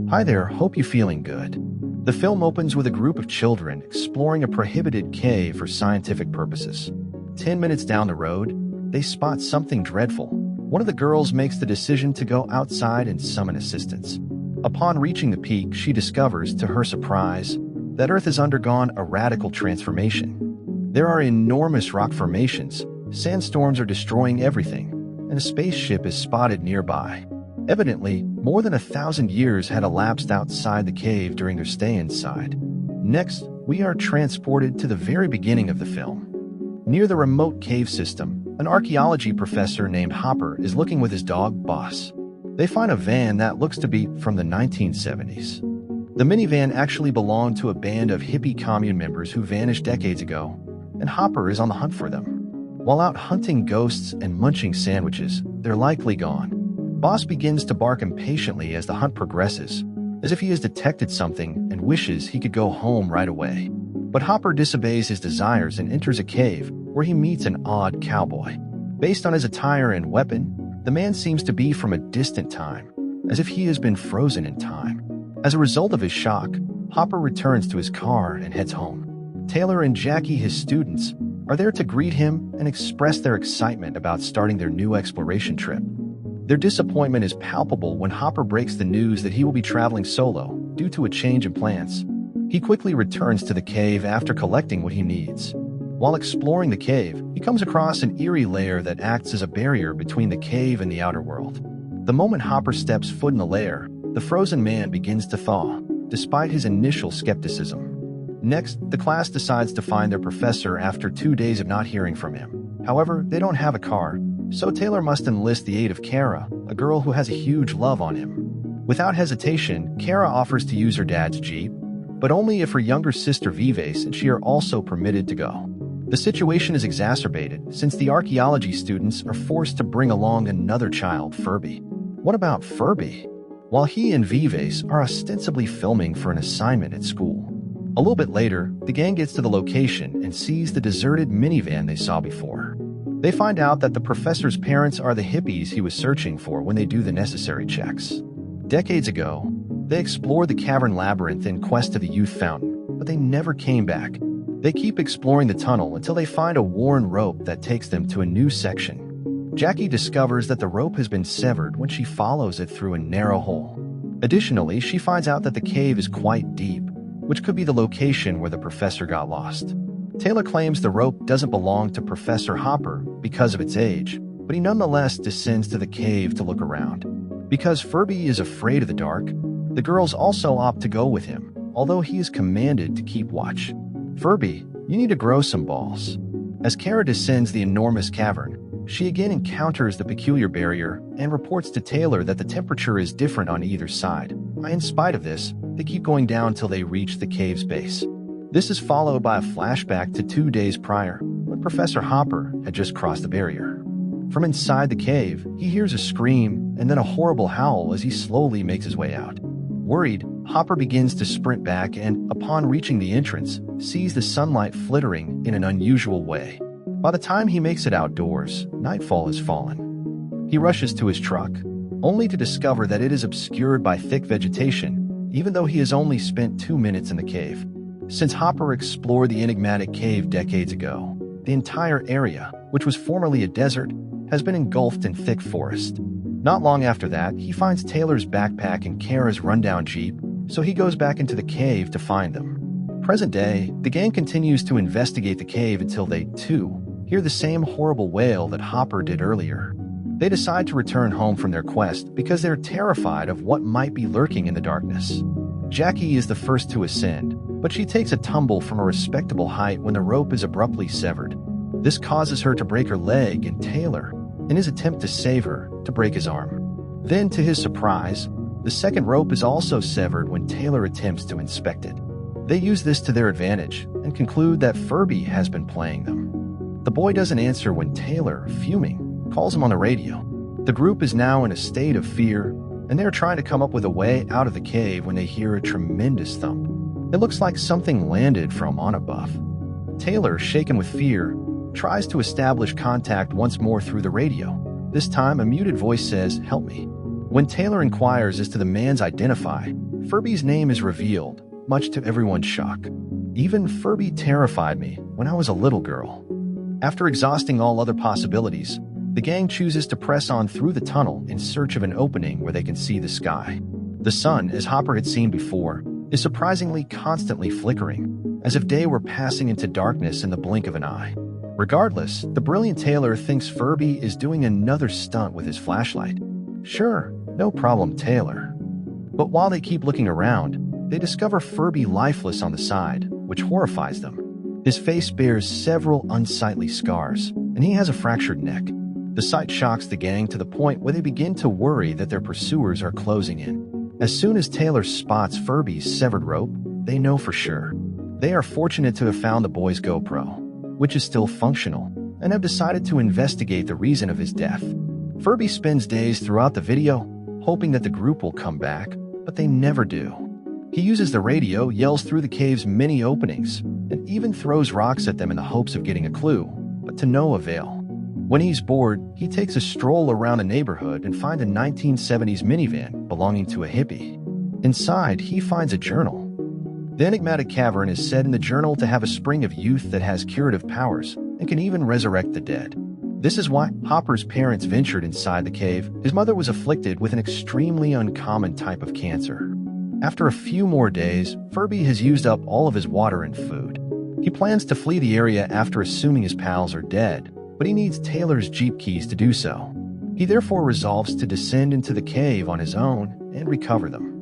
Hi there, hope you're feeling good. The film opens with a group of children exploring a prohibited cave for scientific purposes. 10 minutes down the road, they spot something dreadful. One of the girls makes the decision to go outside and summon assistance. Upon reaching the peak, she discovers, to her surprise, that Earth has undergone a radical transformation. There are enormous rock formations, sandstorms are destroying everything, and a spaceship is spotted nearby. Evidently, more than 1,000 years had elapsed outside the cave during their stay inside. Next, we are transported to the very beginning of the film. Near the remote cave system, an archaeology professor named Hopper is looking with his dog, Boss. They find a van that looks to be from the 1970s. The minivan actually belonged to a band of hippie commune members who vanished decades ago, and Hopper is on the hunt for them. While out hunting ghosts and munching sandwiches, they're likely gone. Boss begins to bark impatiently as the hunt progresses, as if he has detected something and wishes he could go home right away. But Hopper disobeys his desires and enters a cave where he meets an odd cowboy. Based on his attire and weapon, the man seems to be from a distant time, as if he has been frozen in time. As a result of his shock, Hopper returns to his car and heads home. Taylor and Jackie, his students, are there to greet him and express their excitement about starting their new exploration trip. Their disappointment is palpable when Hopper breaks the news that he will be traveling solo due to a change in plans. He quickly returns to the cave after collecting what he needs. While exploring the cave, he comes across an eerie lair that acts as a barrier between the cave and the outer world. The moment Hopper steps foot in the lair, the frozen man begins to thaw, despite his initial skepticism. Next, the class decides to find their professor after 2 days of not hearing from him. However, they don't have a car, so Taylor must enlist the aid of Kara, a girl who has a huge love on him. Without hesitation, Kara offers to use her dad's Jeep, but only if her younger sister Vives and she are also permitted to go. The situation is exacerbated since the archaeology students are forced to bring along another child, Furby. What about Furby? While he and Vives are ostensibly filming for an assignment at school. A little bit later, the gang gets to the location and sees the deserted minivan they saw before. They find out that the professor's parents are the hippies he was searching for when they do the necessary checks. Decades ago, they explored the cavern labyrinth in quest of the youth fountain, but they never came back. They keep exploring the tunnel until they find a worn rope that takes them to a new section. Jackie discovers that the rope has been severed when she follows it through a narrow hole. Additionally, she finds out that the cave is quite deep, which could be the location where the professor got lost. Taylor claims the rope doesn't belong to Professor Hopper because of its age, but he nonetheless descends to the cave to look around. Because Furby is afraid of the dark, the girls also opt to go with him, although he is commanded to keep watch. Furby, you need to grow some balls. As Kara descends the enormous cavern, she again encounters the peculiar barrier and reports to Taylor that the temperature is different on either side. In spite of this, they keep going down till they reach the cave's base. This is followed by a flashback to 2 days prior, when Professor Hopper had just crossed the barrier. From inside the cave, he hears a scream and then a horrible howl as he slowly makes his way out. Worried, Hopper begins to sprint back and, upon reaching the entrance, sees the sunlight flittering in an unusual way. By the time he makes it outdoors, nightfall has fallen. He rushes to his truck, only to discover that it is obscured by thick vegetation, even though he has only spent 2 minutes in the cave. Since Hopper explored the enigmatic cave decades ago, the entire area, which was formerly a desert, has been engulfed in thick forest. Not long after that, he finds Taylor's backpack and Kara's rundown Jeep, so he goes back into the cave to find them. Present day, the gang continues to investigate the cave until they, too, hear the same horrible wail that Hopper did earlier. They decide to return home from their quest because they're terrified of what might be lurking in the darkness. Jackie is the first to ascend, but she takes a tumble from a respectable height when the rope is abruptly severed. This causes her to break her leg, and Taylor, in his attempt to save her, to break his arm. Then, to his surprise, the second rope is also severed when Taylor attempts to inspect it. They use this to their advantage and conclude that Furby has been playing them. The boy doesn't answer when Taylor, fuming, calls him on the radio. The group is now in a state of fear, and they're trying to come up with a way out of the cave when they hear a tremendous thump. It looks like something landed from on above. Taylor, shaken with fear, tries to establish contact once more through the radio. This time, a muted voice says, "Help me." When Taylor inquires as to the man's identify, Furby's name is revealed, much to everyone's shock. Even Furby terrified me when I was a little girl. After exhausting all other possibilities, the gang chooses to press on through the tunnel in search of an opening where they can see the sky. The sun, as Hopper had seen before, is surprisingly constantly flickering, as if day were passing into darkness in the blink of an eye. Regardless, the brilliant Taylor thinks Furby is doing another stunt with his flashlight. Sure, no problem, Taylor. But while they keep looking around, they discover Furby lifeless on the side, which horrifies them. His face bears several unsightly scars, and he has a fractured neck. The sight shocks the gang to the point where they begin to worry that their pursuers are closing in. As soon as Taylor spots Furby's severed rope, they know for sure. They are fortunate to have found the boy's GoPro, which is still functional, and have decided to investigate the reason of his death. Furby spends days throughout the video, hoping that the group will come back, but they never do. He uses the radio, yells through the cave's many openings, and even throws rocks at them in the hopes of getting a clue, but to no avail. When he's bored, he takes a stroll around the neighborhood and finds a 1970s minivan belonging to a hippie. Inside, he finds a journal. The enigmatic cavern is said in the journal to have a spring of youth that has curative powers and can even resurrect the dead. This is why Hopper's parents ventured inside the cave. His mother was afflicted with an extremely uncommon type of cancer. After a few more days, Furby has used up all of his water and food. He plans to flee the area after assuming his pals are dead, but he needs Taylor's Jeep keys to do so. He therefore resolves to descend into the cave on his own and recover them.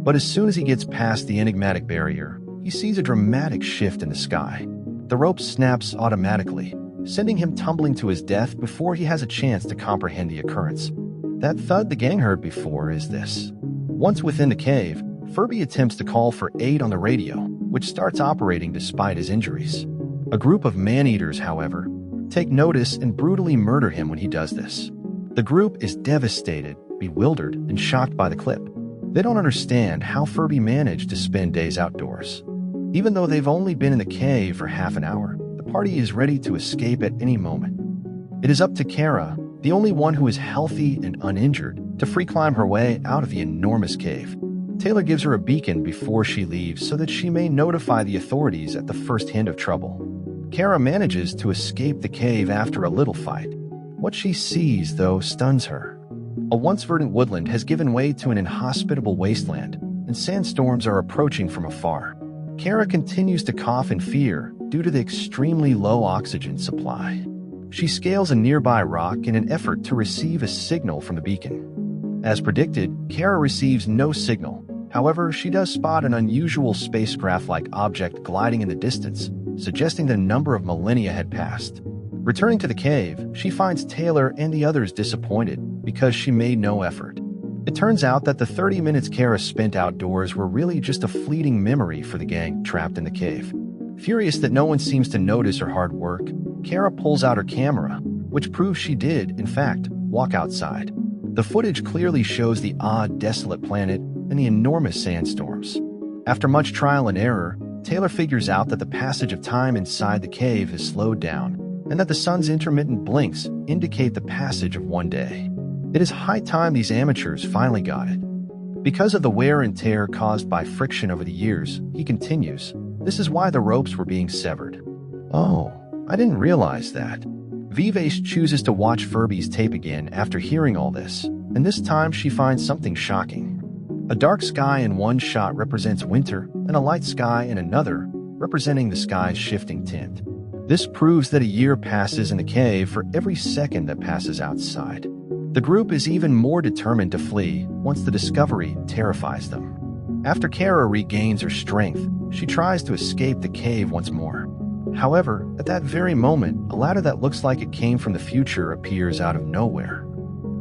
But as soon as he gets past the enigmatic barrier, he sees a dramatic shift in the sky. The rope snaps automatically, sending him tumbling to his death before he has a chance to comprehend the occurrence. That thud the gang heard before is this. Once within the cave, Furby attempts to call for aid on the radio, which starts operating despite his injuries. A group of man-eaters, however, take notice and brutally murder him when he does this. The group is devastated, bewildered, and shocked by the clip. They don't understand how Furby managed to spend days outdoors. Even though they've only been in the cave for half an hour, the party is ready to escape at any moment. It is up to Kara, the only one who is healthy and uninjured, to free climb her way out of the enormous cave. Taylor gives her a beacon before she leaves so that she may notify the authorities at the first hint of trouble. Kara manages to escape the cave after a little fight. What she sees, though, stuns her. A once verdant woodland has given way to an inhospitable wasteland, and sandstorms are approaching from afar. Kara continues to cough in fear due to the extremely low oxygen supply. She scales a nearby rock in an effort to receive a signal from the beacon. As predicted, Kara receives no signal. However, she does spot an unusual spacecraft-like object gliding in the distance, suggesting that a number of millennia had passed. Returning to the cave, she finds Taylor and the others disappointed because she made no effort. It turns out that the 30 minutes Kara spent outdoors were really just a fleeting memory for the gang trapped in the cave. Furious that no one seems to notice her hard work, Kara pulls out her camera, which proves she did, in fact, walk outside. The footage clearly shows the odd, desolate planet and the enormous sandstorms. After much trial and error, Taylor figures out that the passage of time inside the cave has slowed down, and that the sun's intermittent blinks indicate the passage of one day. It is high time these amateurs finally got it. Because of the wear and tear caused by friction over the years, he continues, this is why the ropes were being severed. Oh, I didn't realize that. Vivace chooses to watch Furby's tape again after hearing all this, and this time she finds something shocking. A dark sky in one shot represents winter, and a light sky in another, representing the sky's shifting tint. This proves that a year passes in the cave for every second that passes outside. The group is even more determined to flee once the discovery terrifies them. After Kara regains her strength, she tries to escape the cave once more. However, at that very moment, a ladder that looks like it came from the future appears out of nowhere.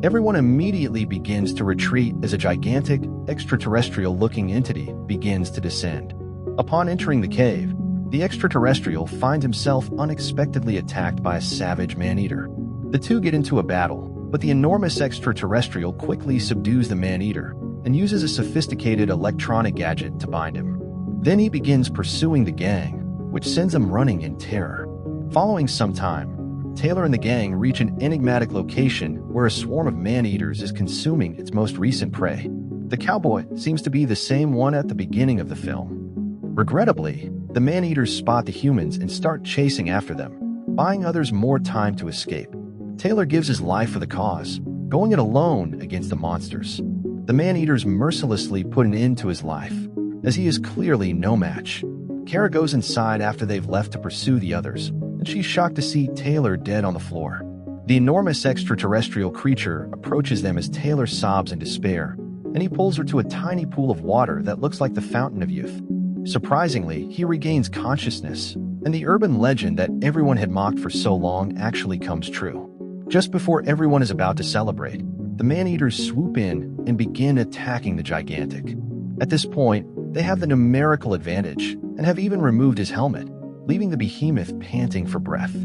Everyone immediately begins to retreat as a gigantic, extraterrestrial-looking entity begins to descend. Upon entering the cave, the extraterrestrial finds himself unexpectedly attacked by a savage man-eater. The two get into a battle, but the enormous extraterrestrial quickly subdues the man-eater and uses a sophisticated electronic gadget to bind him. Then he begins pursuing the gang, which sends them running in terror. Following some time, Taylor and the gang reach an enigmatic location where a swarm of man-eaters is consuming its most recent prey. The cowboy seems to be the same one at the beginning of the film. Regrettably, the man-eaters spot the humans and start chasing after them, buying others more time to escape. Taylor gives his life for the cause, going it alone against the monsters. The man-eaters mercilessly put an end to his life, as he is clearly no match. Kara goes inside after they've left to pursue the others, and she's shocked to see Taylor dead on the floor. The enormous extraterrestrial creature approaches them as Taylor sobs in despair, and he pulls her to a tiny pool of water that looks like the Fountain of Youth. Surprisingly, he regains consciousness, and the urban legend that everyone had mocked for so long actually comes true. Just before everyone is about to celebrate, the man-eaters swoop in and begin attacking the gigantic. At this point, they have the numerical advantage and have even removed his helmet, leaving the behemoth panting for breath.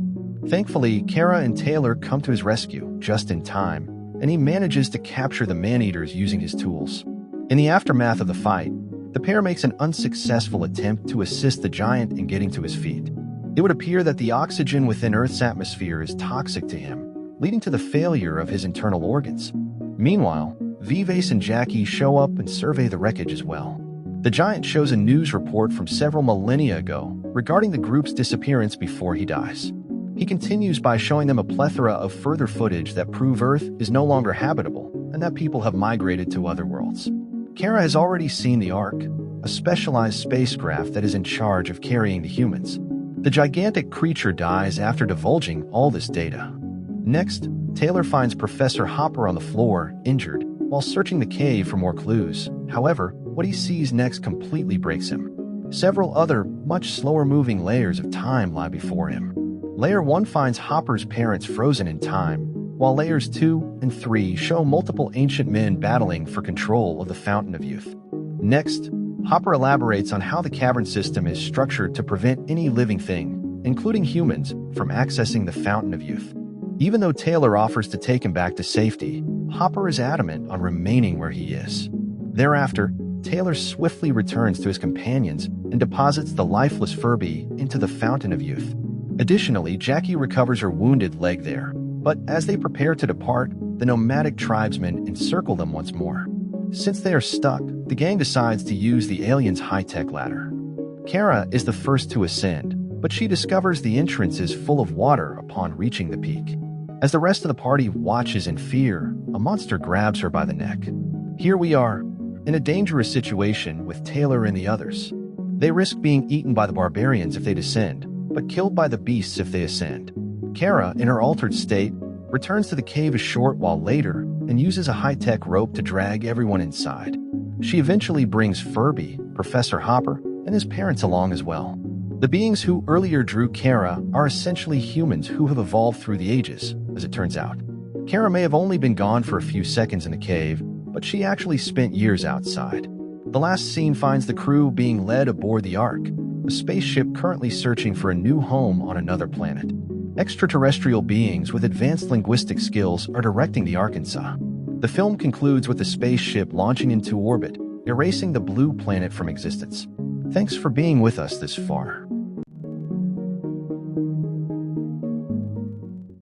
Thankfully, Kara and Taylor come to his rescue just in time, and he manages to capture the man-eaters using his tools. In the aftermath of the fight, the pair makes an unsuccessful attempt to assist the giant in getting to his feet. It would appear that the oxygen within Earth's atmosphere is toxic to him, leading to the failure of his internal organs. Meanwhile, Vives and Jackie show up and survey the wreckage as well. The giant shows a news report from several millennia ago regarding the group's disappearance before he dies. He continues by showing them a plethora of further footage that prove Earth is no longer habitable and that people have migrated to other worlds. Kara has already seen the Ark, a specialized spacecraft that is in charge of carrying the humans. The gigantic creature dies after divulging all this data. Next, Taylor finds Professor Hopper on the floor, injured, while searching the cave for more clues. However, what he sees next completely breaks him. Several other, much slower-moving layers of time lie before him. Layer 1 finds Hopper's parents frozen in time, while Layers 2 and 3 show multiple ancient men battling for control of the Fountain of Youth. Next, Hopper elaborates on how the cavern system is structured to prevent any living thing, including humans, from accessing the Fountain of Youth. Even though Taylor offers to take him back to safety, Hopper is adamant on remaining where he is. Thereafter, Taylor swiftly returns to his companions and deposits the lifeless Furby into the Fountain of Youth. Additionally, Jackie recovers her wounded leg there, but as they prepare to depart, the nomadic tribesmen encircle them once more. Since they are stuck, the gang decides to use the aliens' high-tech ladder. Kara is the first to ascend, but she discovers the entrance is full of water upon reaching the peak. As the rest of the party watches in fear, a monster grabs her by the neck. Here we are, in a dangerous situation with Taylor and the others. They risk being eaten by the barbarians if they descend, but killed by the beasts if they ascend. Kara, in her altered state, returns to the cave a short while later and uses a high-tech rope to drag everyone inside. She eventually brings Furby, Professor Hopper, and his parents along as well. The beings who earlier drew Kara are essentially humans who have evolved through the ages, as it turns out. Kara may have only been gone for a few seconds in the cave, but she actually spent years outside. The last scene finds the crew being led aboard the Ark, a spaceship currently searching for a new home on another planet. Extraterrestrial beings with advanced linguistic skills are directing the Arkansas. The film concludes with the spaceship launching into orbit, erasing the blue planet from existence. Thanks for being with us this far.